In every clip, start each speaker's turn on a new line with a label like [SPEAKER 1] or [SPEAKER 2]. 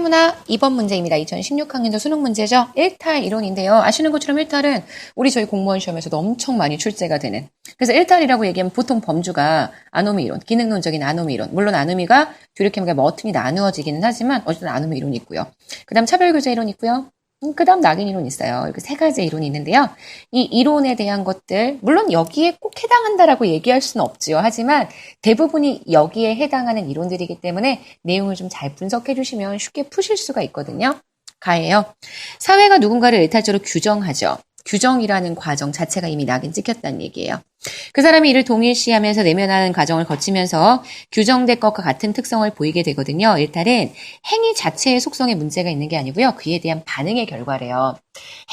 [SPEAKER 1] 사회문화 2번 문제입니다. 2016학년도 수능 문제죠. 일탈 이론인데요. 아시는 것처럼 일탈은 우리 저희 공무원 시험에서도 엄청 많이 출제가 되는. 그래서 일탈이라고 얘기하면 보통 범주가 아노미 이론, 기능론적인 아노미 이론. 물론 아노미가 뒤렇게면 머튼이 나누어지기는 하지만 어쨌든 아노미 이론이 있고요. 그 다음 차별교제 이론 있고요. 그 다음 낙인 이론 있어요. 이렇게 세 가지 이론이 있는데요. 이 이론에 대한 것들, 물론 여기에 꼭 해당한다라고 얘기할 수는 없지요. 하지만 대부분이 여기에 해당하는 이론들이기 때문에 내용을 좀 잘 분석해 주시면 쉽게 푸실 수가 있거든요. 가예요. 사회가 누군가를 일탈적으로 규정하죠. 규정이라는 과정 자체가 이미 낙인 찍혔다는 얘기예요. 그 사람이 이를 동일시하면서 내면하는 과정을 거치면서 규정된 것과 같은 특성을 보이게 되거든요. 일탈은 행위 자체의 속성에 문제가 있는 게 아니고요. 그에 대한 반응의 결과래요.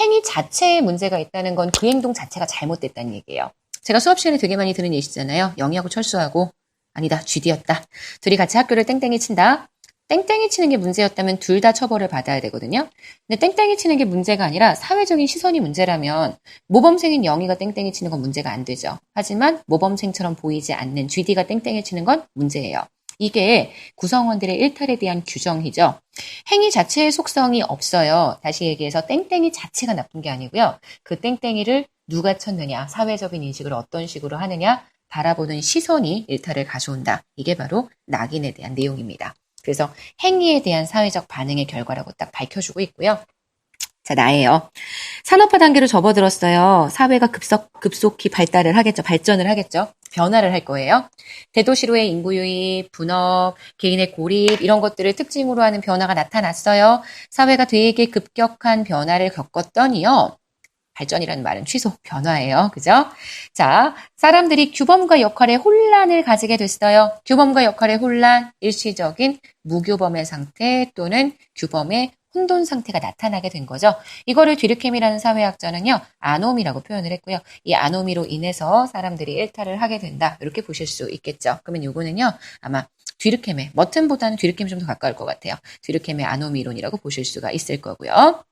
[SPEAKER 1] 행위 자체에 문제가 있다는 건 그 행동 자체가 잘못됐다는 얘기예요. 제가 수업 시간에 되게 많이 들은 예시잖아요. 영희하고 철수하고 아니다, 쥐디였다. 둘이 같이 학교를 땡땡이 친다. 땡땡이 치는 게 문제였다면 둘 다 처벌을 받아야 되거든요. 근데 땡땡이 치는 게 문제가 아니라 사회적인 시선이 문제라면 모범생인 영희가 땡땡이 치는 건 문제가 안 되죠. 하지만 모범생처럼 보이지 않는 GD가 땡땡이 치는 건 문제예요. 이게 구성원들의 일탈에 대한 규정이죠. 행위 자체의 속성이 없어요. 다시 얘기해서 땡땡이 자체가 나쁜 게 아니고요. 그 땡땡이를 누가 쳤느냐, 사회적인 인식을 어떤 식으로 하느냐, 바라보는 시선이 일탈을 가져온다. 이게 바로 낙인에 대한 내용입니다. 그래서 행위에 대한 사회적 반응의 결과라고 딱 밝혀주고 있고요. 자, 나예요. 산업화 단계로 접어들었어요. 사회가 급속히 발전을 하겠죠. 변화를 할 거예요. 대도시로의 인구 유입, 분업, 개인의 고립 이런 것들을 특징으로 하는 변화가 나타났어요. 사회가 되게 급격한 변화를 겪었더니요. 발전이라는 말은 취소, 변화예요. 그죠? 자, 사람들이 규범과 역할의 혼란을 가지게 됐어요. 규범과 역할의 혼란, 일시적인 무규범의 상태 또는 규범의 혼돈 상태가 나타나게 된 거죠. 이거를 뒤르켐이라는 사회학자는요, 아노미라고 표현을 했고요. 이 아노미로 인해서 사람들이 일탈을 하게 된다. 이렇게 보실 수 있겠죠. 그러면 요거는요, 아마 뒤르켐의, 머튼보다는 뒤르켐이 좀 더 가까울 것 같아요. 뒤르켐의 아노미 이론이라고 보실 수가 있을 거고요.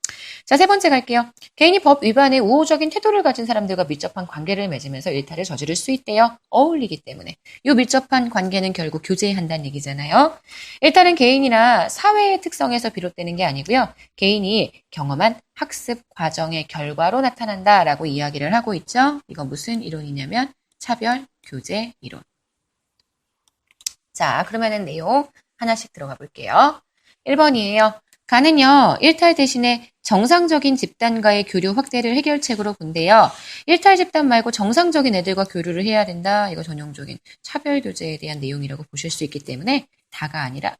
[SPEAKER 1] 자, 세 번째 갈게요. 개인이 법 위반에 우호적인 태도를 가진 사람들과 밀접한 관계를 맺으면서 일탈을 저지를 수 있대요. 어울리기 때문에. 이 밀접한 관계는 결국 교제한다는 얘기잖아요. 일탈은 개인이나 사회의 특성에서 비롯되는 게 아니고요. 개인이 경험한 학습 과정의 결과로 나타난다라고 이야기를 하고 있죠. 이건 무슨 이론이냐면 차별 교제 이론. 자, 그러면은 내용 하나씩 들어가 볼게요. 1번이에요. 가는요, 일탈 대신에 정상적인 집단과의 교류 확대를 해결책으로 본대요. 일탈 집단 말고 정상적인 애들과 교류를 해야 된다. 이거 전형적인 차별 교제에 대한 내용이라고 보실 수 있기 때문에 가가 아니라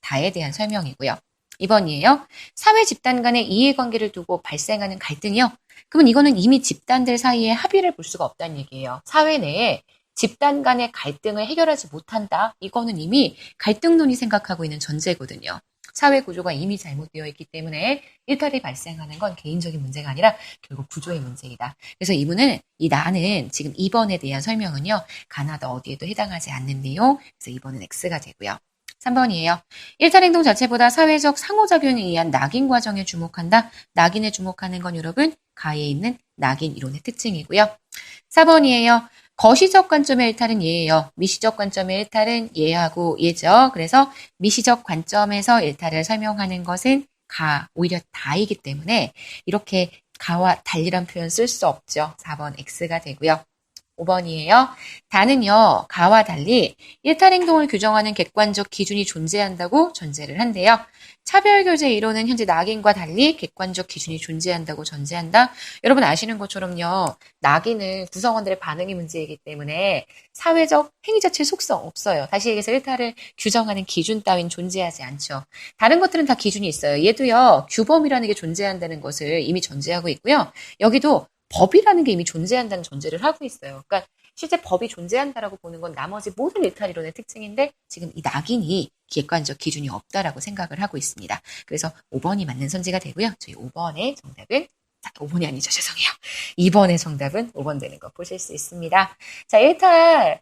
[SPEAKER 1] 다에 대한 설명이고요. 2번이에요. 사회 집단 간의 이해관계를 두고 발생하는 갈등이요. 그러면 이거는 이미 집단들 사이에 합의를 볼 수가 없다는 얘기예요. 사회 내에 집단 간의 갈등을 해결하지 못한다. 이거는 이미 갈등론이 생각하고 있는 전제거든요. 사회 구조가 이미 잘못되어 있기 때문에 일탈이 발생하는 건 개인적인 문제가 아니라 결국 구조의 문제이다. 그래서 나는 지금 2번에 대한 설명은요. 가나다 어디에도 해당하지 않는 내용. 그래서 2번은 X가 되고요. 3번이에요. 일탈 행동 자체보다 사회적 상호작용에 의한 낙인 과정에 주목한다. 낙인에 주목하는 건 여러분 가에 있는 낙인 이론의 특징이고요. 4번이에요. 거시적 관점의 일탈은 예예요. 미시적 관점의 일탈은 예하고 예죠. 그래서 미시적 관점에서 일탈을 설명하는 것은 오히려 다이기 때문에 이렇게 가와 달리란 표현 쓸 수 없죠. 4번 X가 되고요. 5번이에요. 다는요, 가와 달리 일탈 행동을 규정하는 객관적 기준이 존재한다고 전제를 한대요. 차별교제 이론은 현재 낙인과 달리 객관적 기준이 존재한다고 전제한다. 여러분 아시는 것처럼요. 낙인은 구성원들의 반응이 문제이기 때문에 사회적 행위 자체의 속성 없어요. 다시 얘기해서 일탈을 규정하는 기준 따윈 존재하지 않죠. 다른 것들은 다 기준이 있어요. 얘도요. 규범이라는 게 존재한다는 것을 이미 전제하고 있고요. 여기도 법이라는 게 이미 존재한다는 전제를 하고 있어요. 그러니까 실제 법이 존재한다라고 보는 건 나머지 모든 일탈 이론의 특징인데 지금 이 낙인이 객관적 기준이 없다라고 생각을 하고 있습니다. 그래서 5번이 맞는 선지가 되고요. 저희 5번의 정답은 5번이 아니죠. 죄송해요. 2번의 정답은 5번 되는 거 보실 수 있습니다. 자, 일탈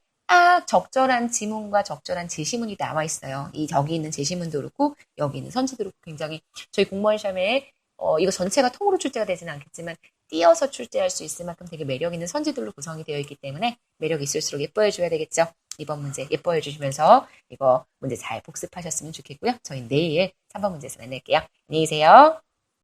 [SPEAKER 1] 적절한 지문과 적절한 제시문이 나와 있어요. 저기 있는 제시문도 그렇고 여기 있는 선지도 그렇고 굉장히 저희 공무원 시험에 이거 전체가 통으로 출제가 되지는 않겠지만 띄어서 출제할 수 있을 만큼 되게 매력 있는 선지들로 구성이 되어 있기 때문에 매력이 있을수록 예뻐해줘야 되겠죠. 2번 문제 예뻐해 주시면서 이거 문제 잘 복습하셨으면 좋겠고요. 저희 내일 3번 문제에서 만날게요. 안녕히 계세요.